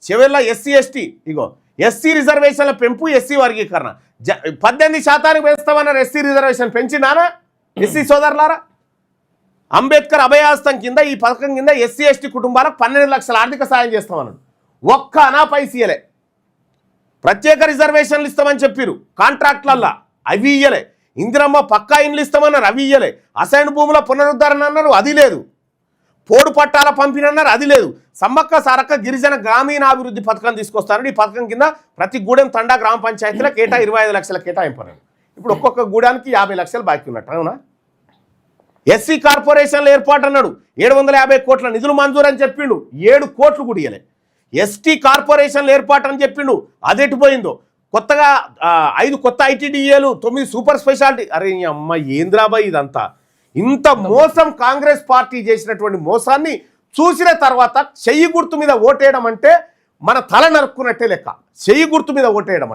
చివరిలో SC ST ఇగో SC రిజర్వేషన్ల పెంపు, ఎస్సీ వర్గీకరణ 18% పెంచుతామన్నారు. ఎస్సీ రిజర్వేషన్ పెంచినానా ఎస్సీ సోదరులారా? అంబేద్కర్ అభయాస్తం కింద ఈ పథకం కింద ఎస్సీ ఎస్టీ కుటుంబాలకు 12 లక్షల ఆర్థిక సాయం చేస్తామన్నాడు. ఒక్క అనా పైసీయలే. ప్రత్యేక రిజర్వేషన్లు ఇస్తామని చెప్పారు కాంట్రాక్ట్లల్లా, అవి ఇయ్యలే. ఇందిరమ్మ పక్కా ఇండ్లు ఇస్తామన్నారు, అవి ఇయ్యలే. అసైన్ భూముల పునరుద్ధరణ అన్నారు, అది లేదు. పోడు పట్టాల పంపిణీ అన్నారు, అది లేదు. సమ్మక్క సారక్క గిరిజన గ్రామీణాభివృద్ధి పథకం తీసుకొస్తారని ఈ పథకం కింద ప్రతి గూడెం తండా గ్రామ పంచాయతీలో 25 లక్షల కేటాయింపన్నారు. ఇప్పుడు ఒక్కొక్క గూడానికి 50 లక్షలు బాకీ ఉన్నట్టు అవునా? ఎస్సీ కార్పొరేషన్లు ఏర్పాటు అన్నాడు, 750 కోట్ల నిధులు మంజూరు అని చెప్పిండు, 7 కోట్లు కూడా ఇయ్యలే. ఎస్టీ కార్పొరేషన్లు ఏర్పాటు అని చెప్పిండు, అది ఎటుపోయిందో. కొత్తగా 5 కొత్త ఐటీడీఏలు, 9 సూపర్ స్పెషాలిటీ. అరే అమ్మ ఏంద్రాబాయ్ ఇదంతా? ఇంత మోసం కాంగ్రెస్ పార్టీ చేసినటువంటి మోసాన్ని చూసిన తర్వాత చెయ్యి గుర్తు మీద ఓటేయడం అంటే మన తల నరుక్కున్నట్టే లెక్క. చెయ్యి గుర్తు మీద ఓటేయడం అంటే